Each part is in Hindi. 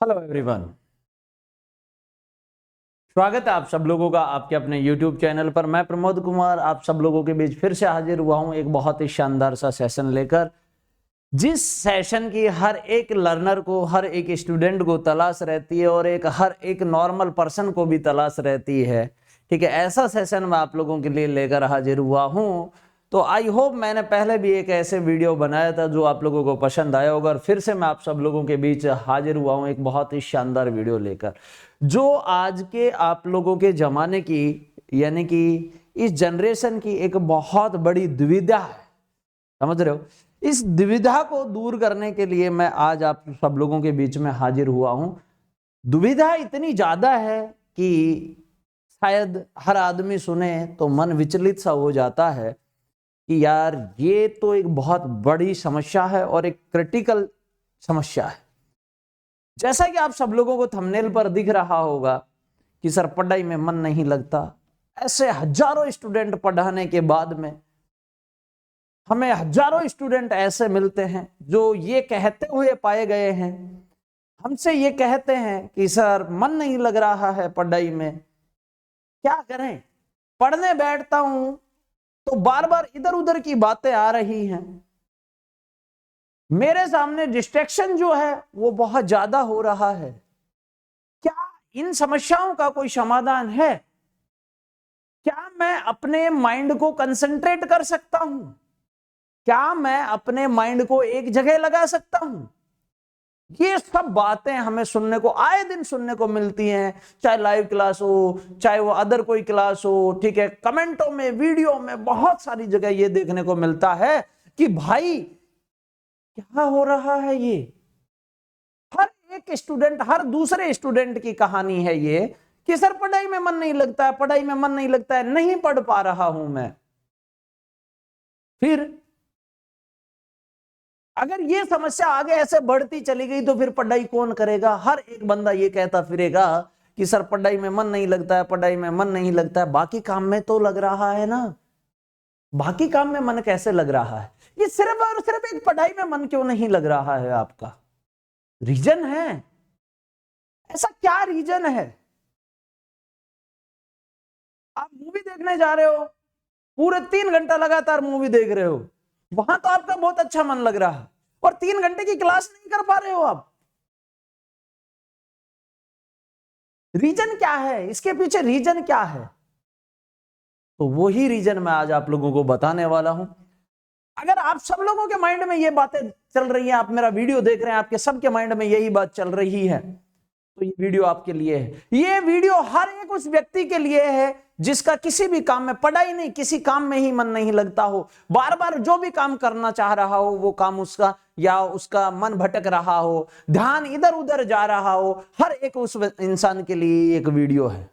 हेलो एवरीवन, स्वागत है आप सब लोगों का आपके अपने YouTube चैनल पर। मैं प्रमोद कुमार आप सब लोगों के बीच फिर से हाजिर हुआ हूं एक बहुत ही शानदार सा सेशन लेकर, जिस सेशन की हर एक लर्नर को, हर एक स्टूडेंट को तलाश रहती है और हर एक नॉर्मल पर्सन को भी तलाश रहती है। ठीक है, ऐसा सेशन मैं आप लोगों के लिए लेकर हाजिर हुआ हूं। तो आई होप मैंने पहले भी एक ऐसे वीडियो बनाया था जो आप लोगों को पसंद आया होगा, और फिर से मैं आप सब लोगों के बीच हाजिर हुआ हूं एक बहुत ही शानदार वीडियो लेकर, जो आज के आप लोगों के जमाने की, यानी कि इस जनरेशन की एक बहुत बड़ी दुविधा है। समझ रहे हो? इस दुविधा को दूर करने के लिए मैं आज आप सब लोगों के बीच में हाजिर हुआ हूं। दुविधा इतनी ज्यादा है कि शायद हर आदमी सुने तो मन विचलित सा हो जाता है कि यार ये तो एक बहुत बड़ी समस्या है और एक क्रिटिकल समस्या है। जैसा कि आप सब लोगों को थंबनेल पर दिख रहा होगा कि सर पढ़ाई में मन नहीं लगता। ऐसे हजारों स्टूडेंट पढ़ाने के बाद में हमें हजारों स्टूडेंट ऐसे मिलते हैं जो ये कहते हुए पाए गए हैं, हमसे ये कहते हैं कि सर मन नहीं लग रहा है पढ़ाई में, क्या करें? पढ़ने बैठता हूं तो बार बार इधर उधर की बातें आ रही हैं, मेरे सामने डिस्ट्रैक्शन जो है वो बहुत ज्यादा हो रहा है। क्या इन समस्याओं का कोई समाधान है? क्या मैं अपने माइंड को कंसंट्रेट कर सकता हूं? क्या मैं अपने माइंड को एक जगह लगा सकता हूं? ये सब बातें हमें सुनने को, आए दिन सुनने को मिलती हैं, चाहे लाइव क्लास हो, चाहे वो अदर कोई क्लास हो। ठीक है, कमेंटों में, वीडियो में, बहुत सारी जगह ये देखने को मिलता है कि भाई क्या हो रहा है। ये हर एक स्टूडेंट, हर दूसरे स्टूडेंट की कहानी है ये कि सर पढ़ाई में मन नहीं लगता है, पढ़ाई में मन नहीं लगता है, नहीं पढ़ पा रहा हूं मैं। फिर अगर ये समस्या आगे ऐसे बढ़ती चली गई तो फिर पढ़ाई कौन करेगा? हर एक बंदा ये कहता फिरेगा कि सर पढ़ाई में मन नहीं लगता है, पढ़ाई में मन नहीं लगता है। बाकी काम में तो लग रहा है ना, बाकी काम में मन कैसे लग रहा है? ये सिर्फ और सिर्फ एक पढ़ाई में मन क्यों नहीं लग रहा है? आपका रीजन है? ऐसा क्या रीजन है? आप मूवी देखने जा रहे हो, पूरे 3 घंटा लगातार मूवी देख रहे हो, वहां तो आपका बहुत अच्छा मन लग रहा है, और 3 घंटे की क्लास नहीं कर पा रहे हो आप। रीजन क्या है? इसके पीछे रीजन क्या है? तो वही रीजन मैं आज आप लोगों को बताने वाला हूं। अगर आप सब लोगों के माइंड में ये बातें चल रही हैं, आप मेरा वीडियो देख रहे हैं, आपके सबके माइंड में यही बात चल रही है, तो ये वीडियो आपके लिए है। ये वीडियो हर एक उस व्यक्ति के लिए है जिसका किसी भी काम में, पढ़ाई नहीं, किसी काम में ही मन नहीं लगता हो। बार बार जो भी काम करना चाह रहा हो वो काम उसका, या उसका मन भटक रहा हो, ध्यान इधर उधर जा रहा हो, हर एक उस इंसान के लिए एक वीडियो है।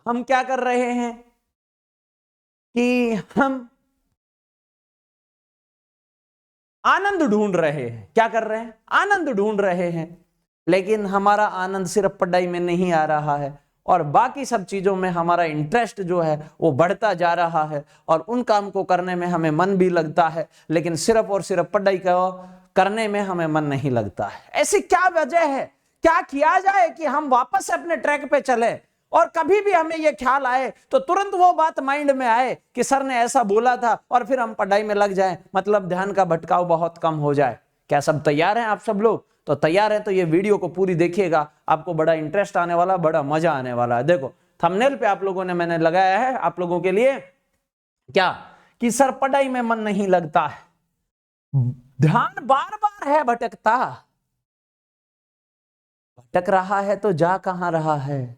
हम क्या कर रहे हैं कि हम आनंद ढूंढ रहे हैं। क्या कर रहे हैं? आनंद ढूंढ रहे हैं, लेकिन हमारा आनंद सिर्फ पढ़ाई में नहीं आ रहा है, और बाकी सब चीजों में हमारा इंटरेस्ट जो है वो बढ़ता जा रहा है, और उन काम को करने में हमें मन भी लगता है, लेकिन सिर्फ और सिर्फ पढ़ाई को करने में हमें मन नहीं लगता है। ऐसी क्या वजह है? क्या किया जाए कि हम वापस से अपने ट्रैक पे चले, और कभी भी हमें यह ख्याल आए तो तुरंत वो बात माइंड में आए कि सर ने ऐसा बोला था, और फिर हम पढ़ाई में लग जाएं, मतलब ध्यान का भटकाव बहुत कम हो जाए। क्या सब तैयार हैं आप सब लोग? तो तैयार है तो ये वीडियो को पूरी देखिएगा, आपको बड़ा इंटरेस्ट आने वाला, बड़ा मजा आने वाला है। देखो थंबनेल पे आप लोगों ने, मैंने लगाया है आप लोगों के लिए क्या, कि सर पढ़ाई में मन नहीं लगता है, ध्यान बार बार है भटकता, भटक रहा है तो जा कहां रहा है?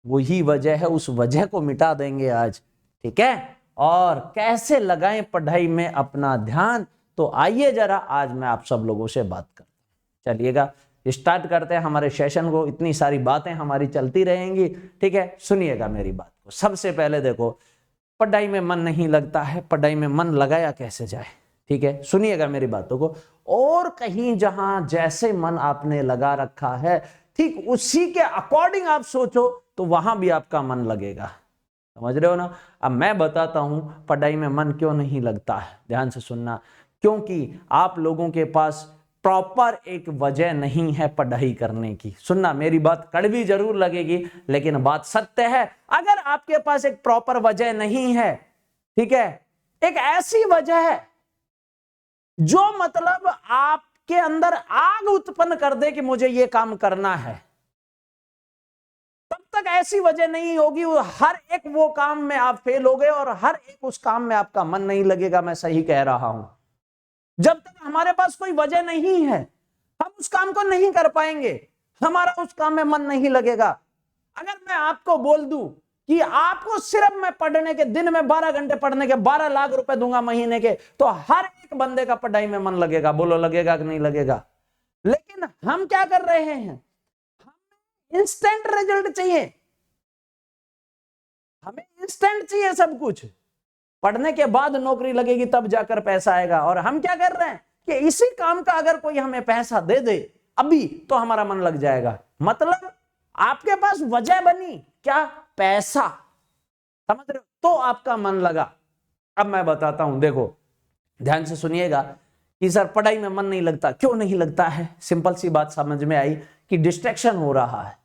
वही वजह है, उस वजह को मिटा देंगे आज। ठीक है, और कैसे लगाएं पढ़ाई में अपना ध्यान, तो आइए जरा आज मैं आप सब लोगों से बात करता हूं। चलिएगा स्टार्ट करते हैं हमारे सेशन को। इतनी सारी बातें हमारी चलती रहेंगी, ठीक है, सुनिएगा मेरी बात को। सबसे पहले देखो, पढ़ाई में मन नहीं लगता है, पढ़ाई में मन लगाया कैसे जाए? ठीक है, सुनिएगा मेरी बातों को। और कहीं जहां जैसे मन आपने लगा रखा है, ठीक उसी के अकॉर्डिंग आप सोचो तो वहां भी आपका मन लगेगा। समझ रहे हो ना? अब मैं बताता हूं पढ़ाई में मन क्यों नहीं लगता है, ध्यान से सुनना। क्योंकि आप लोगों के पास प्रॉपर एक वजह नहीं है पढ़ाई करने की। सुनना, मेरी बात कड़वी जरूर लगेगी लेकिन बात सत्य है। अगर आपके पास एक प्रॉपर वजह नहीं है, ठीक है, एक ऐसी वजह है जो मतलब आपके अंदर आग उत्पन्न कर दे कि मुझे ये काम करना है, तब तक ऐसी वजह नहीं होगी। हर एक वो काम में आप फेल हो गए और हर एक उस काम में आपका मन नहीं लगेगा। मैं सही कह रहा हूं। जब तक हमारे पास कोई वजह नहीं है, हम उस काम को नहीं कर पाएंगे, हमारा उस काम में मन नहीं लगेगा। अगर मैं आपको बोल दूं कि आपको सिर्फ मैं पढ़ने के दिन में 12 घंटे पढ़ने के 12 लाख रुपए दूंगा महीने के, तो हर एक बंदे का पढ़ाई में मन लगेगा। बोलो, लगेगा कि नहीं लगेगा? लेकिन हम क्या कर रहे हैं, हमें इंस्टेंट रिजल्ट चाहिए, हमें इंस्टेंट चाहिए सब कुछ। पढ़ने के बाद नौकरी लगेगी तब जाकर पैसा आएगा। और हम क्या कर रहे हैं कि इसी काम का अगर कोई हमें पैसा दे दे अभी, तो हमारा मन लग जाएगा। मतलब आपके पास वजह बनी क्या? पैसा। समझ रहे हो? तो आपका मन लगा। अब मैं बताता हूं, देखो ध्यान से सुनिएगा कि सर पढ़ाई में मन नहीं लगता, क्यों नहीं लगता है? सिंपल सी बात समझ में आई कि डिस्ट्रैक्शन हो रहा है।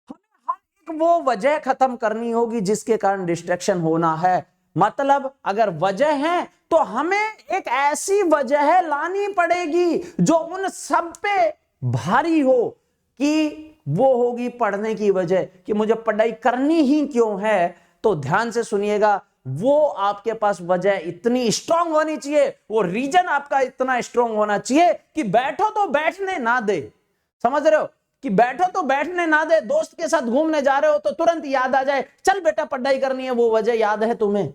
हमें हर एक वो वजह खत्म करनी होगी जिसके कारण डिस्ट्रैक्शन होना है। मतलब अगर वजह है तो हमें एक ऐसी वजह लानी पड़ेगी जो उन सब पे भारी हो, कि वो होगी पढ़ने की वजह, कि मुझे पढ़ाई करनी ही क्यों है। तो ध्यान से सुनिएगा, वो आपके पास वजह इतनी स्ट्रांग होनी चाहिए, वो रीजन आपका इतना स्ट्रांग होना चाहिए कि बैठो तो बैठने ना दे। समझ रहे हो? कि बैठो तो बैठने ना दे। दोस्त के साथ घूमने जा रहे हो तो तुरंत याद आ जाए, चल बेटा पढ़ाई करनी है, वो वजह याद है तुम्हें।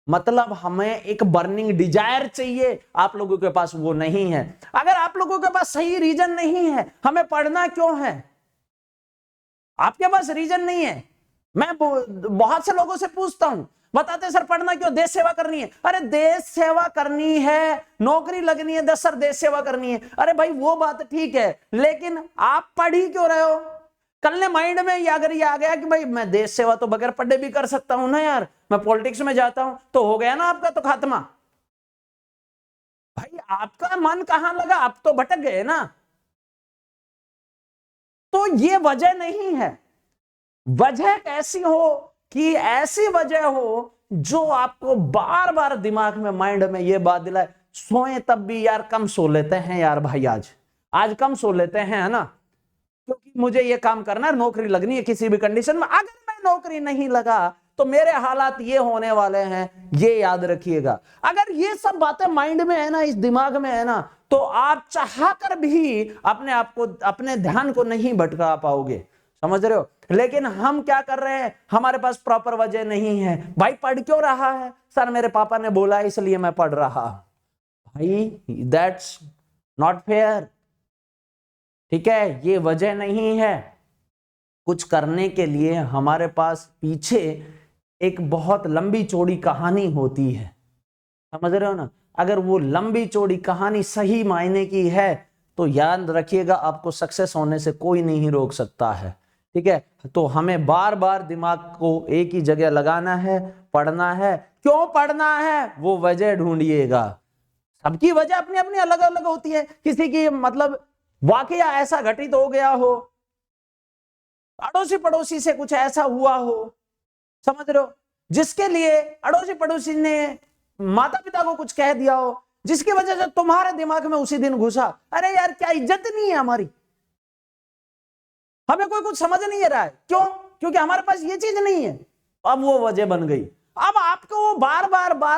मतलब हमें एक बर्निंग डिजायर चाहिए, आप लोगों के पास वो नहीं है। अगर आप लोगों के पास सही रीजन नहीं है हमें पढ़ना क्यों है, आपके पास रीजन नहीं है। मैं बहुत से लोगों से पूछता हूं, बताते सर पढ़ना क्यों? देश सेवा करनी है। अरे देश सेवा करनी है, नौकरी लगनी है, 10 सर देश सेवा करनी है। अरे भाई वो बात ठीक है, लेकिन आप पढ़ ही क्यों रहे हो? कल ने माइंड में अगर ये आ गया कि भाई मैं देश सेवा तो बगैर पढ़े भी कर सकता हूं ना यार, मैं पॉलिटिक्स में जाता हूं, तो हो गया ना आपका तो खात्मा। भाई आपका मन कहां लगा? आप तो भटक गए ना। तो ये वजह नहीं है। वजह कैसी हो कि ऐसी वजह हो जो आपको बार बार दिमाग में, माइंड में ये बात दिलाए, सोए तब भी यार कम सो लेते हैं यार भाई, आज कम सो लेते हैं, है ना, क्योंकि मुझे ये काम करना है, नौकरी लगनी है किसी भी कंडीशन में। अगर मैं नौकरी नहीं लगा तो मेरे हालात ये होने वाले हैं, ये याद रखिएगा। अगर ये सब बातें माइंड में है ना, इस दिमाग में है ना, तो आप चाहकर भी अपने आप को, अपने ध्यान को नहीं भटका पाओगे। समझ रहे हो? लेकिन हम क्या कर रहे हैं, हमारे पास प्रॉपर वजह नहीं है। भाई पढ़ क्यों रहा है? सर मेरे पापा ने बोला इसलिए मैं पढ़ रहा। भाई दैट्स नॉट फेयर, ठीक है, ये वजह नहीं है। कुछ करने के लिए हमारे पास पीछे एक बहुत लंबी चौड़ी कहानी होती है। समझ रहे हो ना? अगर वो लंबी चौड़ी कहानी सही मायने की है तो याद रखिएगा, आपको सक्सेस होने से कोई नहीं रोक सकता है। ठीक है, तो हमें बार बार दिमाग को एक ही जगह लगाना है, पढ़ना है। क्यों पढ़ना है वो वजह ढूंढिएगा। सबकी वजह अपनी अपनी अलग अलग होती है। किसी की मतलब वाकया ऐसा घटित हो गया हो, अड़ोसी पड़ोसी से कुछ ऐसा हुआ हो, समझ रहे हो, जिसके लिए अड़ोसी पड़ोसी ने माता पिता को कुछ कह दिया हो, जिसकी वजह से तुम्हारे दिमाग में उसी दिन घुसा, अरे यार क्या इज्जत नहीं है हमारी, हमें कोई कुछ समझ नहीं आ रहा है। क्यों? क्योंकि हमारे पास ये चीज नहीं है। अब वो वजह बन गई। अब आपको बार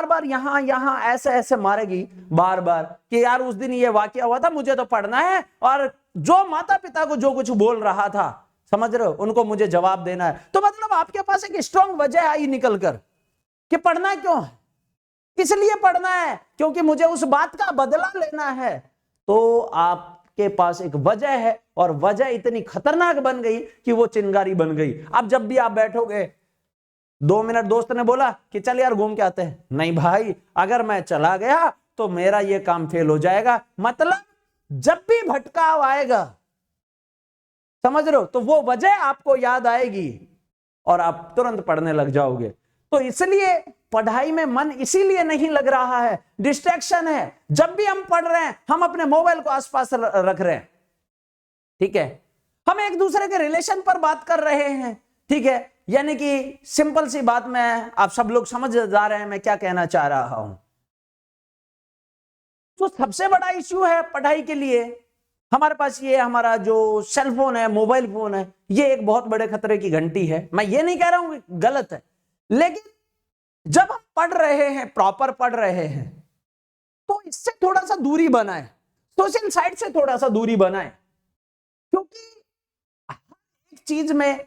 बार यहां यहां ऐसे ऐसे मारेगी बार बार कि यार उस दिन ये वाकया हुआ था, मुझे तो पढ़ना है, और जो माता पिता को जो कुछ बोल रहा था, समझ रहे हो, उनको मुझे जवाब देना है। तो मतलब आपके पास एक स्ट्रांग वजह आई निकल कर कि पढ़ना क्यों है, किस लिए पढ़ना है, क्योंकि मुझे उस बात का बदला लेना है। तो आपके पास एक वजह है, और वजह इतनी खतरनाक बन गई कि वो चिंगारी बन गई। अब जब भी आप बैठोगे, 2 मिनट दोस्त ने बोला कि चल यार घूम के आते हैं, नहीं भाई अगर मैं चला गया तो मेरा ये काम फेल हो जाएगा। मतलब जब भी भटकाव आएगा, समझ रहे हो, तो वो वजह आपको याद आएगी और आप तुरंत पढ़ने लग जाओगे। तो इसलिए पढ़ाई में मन इसीलिए नहीं लग रहा है, डिस्ट्रैक्शन है। जब भी हम पढ़ रहे हैं हम अपने मोबाइल को आसपास रख रहे हैं, ठीक है, हम एक दूसरे के रिलेशन पर बात कर रहे हैं, ठीक है, यानी कि सिंपल सी बात में आप सब लोग समझ जा रहे हैं मैं क्या कहना चाह रहा हूं। तो सबसे बड़ा इश्यू है पढ़ाई के लिए हमारे पास ये हमारा जो सेल फोन है, मोबाइल फोन है, ये एक बहुत बड़े खतरे की घंटी है। मैं ये नहीं कह रहा हूं कि गलत है, लेकिन जब हम पढ़ रहे हैं, प्रॉपर पढ़ रहे हैं, तो इससे थोड़ा सा दूरी बनाए, सोशल साइट से थोड़ा सा दूरी बनाए। क्योंकि एक चीज में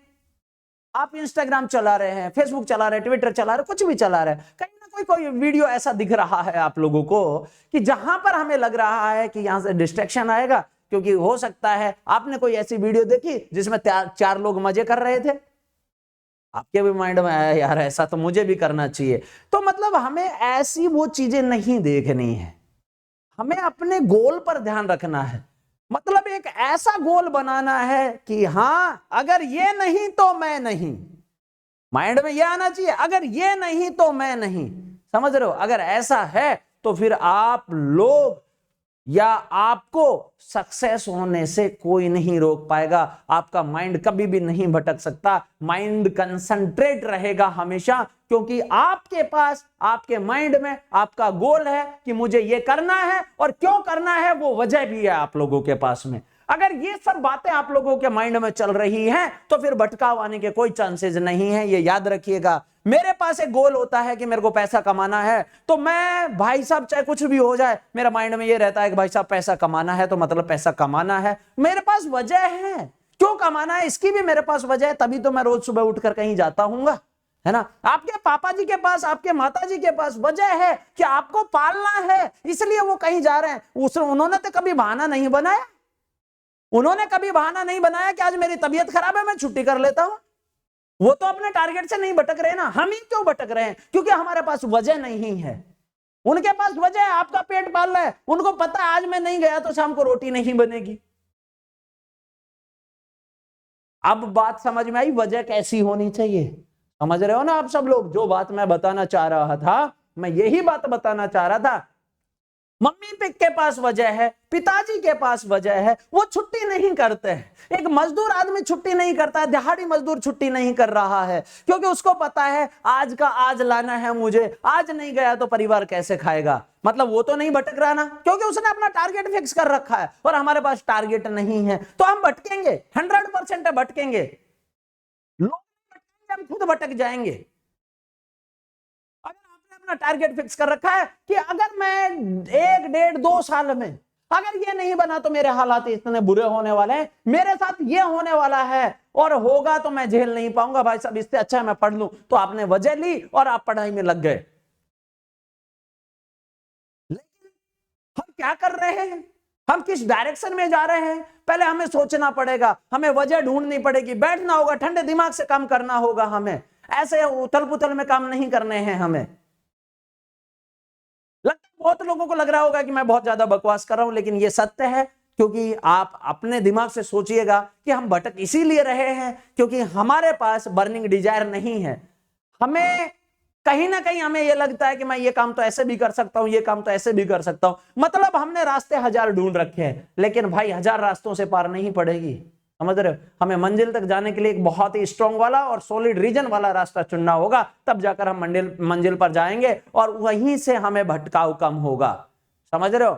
आप इंस्टाग्राम चला रहे हैं, फेसबुक चला रहे हैं, ट्विटर चला रहे हैं, कुछ भी चला रहे हैं, कहीं ना कोई वीडियो ऐसा दिख रहा है आप लोगों को कि जहां पर हमें लग रहा है कि यहां से डिस्ट्रैक्शन आएगा। क्योंकि हो सकता है आपने कोई ऐसी वीडियो देखी जिसमें चार लोग मजे कर रहे थे, आपके भी माइंड में आया यार ऐसा तो मुझे भी करना चाहिए। तो मतलब हमें ऐसी वो चीजें नहीं देखनी है, हमें अपने गोल पर ध्यान रखना है। मतलब एक ऐसा गोल बनाना है कि हां अगर ये नहीं तो मैं नहीं, माइंड में ये आना चाहिए, अगर ये नहीं तो मैं नहीं। समझ रहे हो? अगर ऐसा है तो फिर आप लोग या आपको सक्सेस होने से कोई नहीं रोक पाएगा। आपका माइंड कभी भी नहीं भटक सकता, माइंड कंसंट्रेट रहेगा हमेशा, क्योंकि आपके पास, आपके माइंड में आपका गोल है कि मुझे ये करना है, और क्यों करना है वो वजह भी है आप लोगों के पास में। अगर ये सब बातें आप लोगों के माइंड में चल रही हैं तो फिर भटकाव आने के कोई चांसेस नहीं है, ये याद रखिएगा। मेरे पास एक गोल होता है कि मेरे को पैसा कमाना है, तो मैं भाई साहब चाहे कुछ भी हो जाए, मेरा माइंड में ये रहता है कि भाई साहब पैसा कमाना है तो मतलब पैसा कमाना है। मेरे पास वजह है क्यों कमाना है, इसकी भी मेरे पास वजह है, तभी तो मैं रोज सुबह उठकर कहीं जाता हूंगा, है ना। आपके पापा जी के पास, आपके माता जी के पास वजह है कि आपको पालना है, इसलिए वो कहीं जा रहे हैं। उन्होंने तो कभी बहाना नहीं बनाया, उन्होंने कभी बहाना नहीं बनाया कि आज मेरी तबीयत खराब है मैं छुट्टी कर लेता हूं। वो तो अपने टारगेट से नहीं भटक रहे ना, हम ही क्यों भटक रहे हैं? क्योंकि हमारे पास वजह नहीं है। उनके पास वजह है, आपका पेट पाल रहा है, उनको पता है आज मैं नहीं गया तो शाम को रोटी नहीं बनेगी। अब बात समझ में आई वजह कैसी होनी चाहिए? समझ रहे हो ना आप सब लोग? जो बात मैं बताना चाह रहा था, मैं यही बात बताना चाह रहा था। मम्मी के पास वजह है, पिताजी के पास वजह है, वो छुट्टी नहीं करते हैं। एक मजदूर आदमी छुट्टी नहीं करता है, दिहाड़ी मजदूर छुट्टी नहीं कर रहा है, क्योंकि उसको पता है आज का आज लाना है मुझे, आज नहीं गया तो परिवार कैसे खाएगा। मतलब वो तो नहीं भटक रहा ना, क्योंकि उसने अपना टारगेट फिक्स कर रखा है, और हमारे पास टारगेट नहीं है तो हम भटकेंगे, 100% भटकेंगे। लोग भटकेंगे, हम खुद भटक जाएंगे। टारगेट फिक्स कर रखा है कि अगर मैं 1, 1.5, 2 साल में अगर ये नहीं बना तो मेरे हालात इतने बुरे होने वाले हैं, मेरे साथ ये होने वाला है, और होगा तो मैं झेल नहीं पाऊंगा। भाई साहब इससे अच्छा है मैं पढ़ लूं। तो आपने वजह ली और आप पढ़ाई में लग गए। लेकिन हम क्या कर रहे हैं, हम किस डायरेक्शन में जा रहे हैं, पहले हमें सोचना पड़ेगा, हमें वजह ढूंढनी पड़ेगी, बैठना होगा, ठंडे दिमाग से काम करना होगा। हमें ऐसे उथल पुथल में काम नहीं करने हैं। हमें बहुत लोगों को लग रहा होगा कि मैं बहुत ज्यादा बकवास कर रहा हूं, लेकिन ये सत्य है। क्योंकि आप अपने दिमाग से सोचिएगा कि हम भटक इसीलिए रहे हैं क्योंकि हमारे पास बर्निंग डिजायर नहीं है। हमें कहीं ना कहीं हमें यह लगता है कि मैं ये काम तो ऐसे भी कर सकता हूं, ये काम तो ऐसे भी कर सकता हूं। मतलब हमने रास्ते 1000 ढूंढ रखे हैं, लेकिन भाई 1000 रास्तों से पार नहीं पड़ेगी। समझ रहे हो? हमें मंजिल तक जाने के लिए एक बहुत ही स्ट्रॉन्ग वाला और सॉलिड रीजन वाला रास्ता चुनना होगा, तब जाकर हम मंजिल पर जाएंगे और वहीं से हमें भटकाव कम होगा। समझ रहे हो?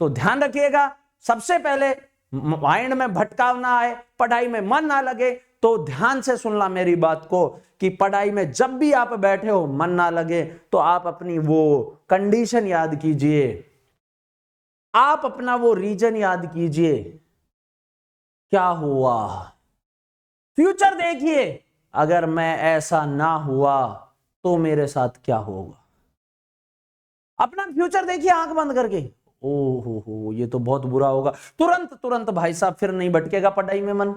तो ध्यान रखिएगा, सबसे पहले माइंड में भटकाव ना आए, पढ़ाई में मन ना लगे, तो ध्यान से सुनना मेरी बात को कि पढ़ाई में जब भी आप बैठे हो मन ना लगे तो आप अपनी वो कंडीशन याद कीजिए, आप अपना वो रीजन याद कीजिए, क्या हुआ, फ्यूचर देखिए, अगर मैं ऐसा ना हुआ तो मेरे साथ क्या होगा। अपना फ्यूचर देखिए आंख बंद करके, ओ हो ये तो बहुत बुरा होगा। तुरंत भाई साहब फिर नहीं भटकेगा पढ़ाई में मन,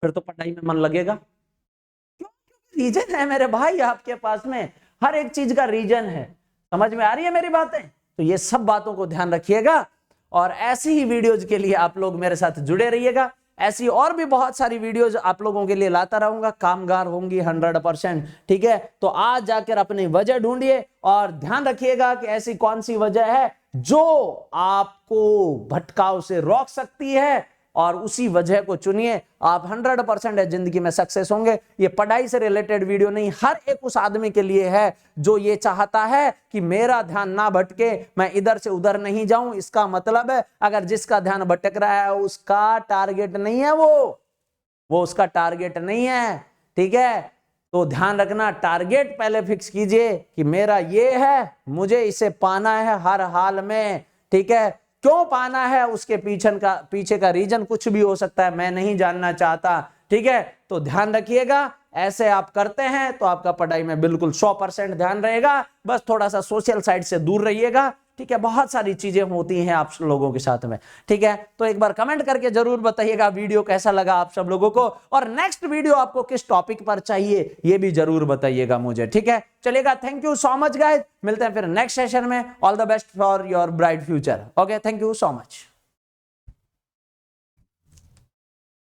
फिर तो पढ़ाई में मन लगेगा। क्यों? रीजन है मेरे भाई आपके पास में, हर एक चीज का रीजन है। समझ में आ रही है मेरी बातें? तो ये सब बातों को ध्यान रखिएगा और ऐसी ही वीडियोज के लिए आप लोग मेरे साथ जुड़े रहिएगा। ऐसी और भी बहुत सारी वीडियोज आप लोगों के लिए लाता रहूंगा, कामगार होंगी 100%। ठीक है, तो आज जाकर अपनी वजह ढूंढिए और ध्यान रखिएगा कि ऐसी कौन सी वजह है जो आपको भटकाव से रोक सकती है और उसी वजह को चुनिए। आप 100% जिंदगी में सक्सेस होंगे। ये पढ़ाई से रिलेटेड वीडियो नहीं, हर एक उस आदमी के लिए है जो ये चाहता है कि मेरा ध्यान ना भटके, मैं इधर से उधर नहीं जाऊं। इसका मतलब है अगर जिसका ध्यान भटक रहा है उसका टारगेट नहीं है, वो उसका टारगेट नहीं है। ठीक है, तो ध्यान रखना, टारगेट पहले फिक्स कीजिए कि मेरा ये है, मुझे इसे पाना है हर हाल में। ठीक है, क्यों पाना है उसके पीछे का रीजन कुछ भी हो सकता है, मैं नहीं जानना चाहता। ठीक है, तो ध्यान रखिएगा, ऐसे आप करते हैं तो आपका पढ़ाई में बिल्कुल 100% ध्यान रहेगा। बस थोड़ा सा सोशल साइड से दूर रहिएगा। ठीक है, बहुत सारी चीजें होती हैं आप लोगों के साथ में। ठीक है, तो एक बार कमेंट करके जरूर बताइएगा वीडियो कैसा लगा आप सब लोगों को, और नेक्स्ट वीडियो आपको किस टॉपिक पर चाहिए ये भी जरूर बताइएगा मुझे। ठीक है, चलिएगा, thank you so much guys, मिलते हैं फिर नेक्स्ट सेशन में। All the best for your bright future. Okay, thank you so much.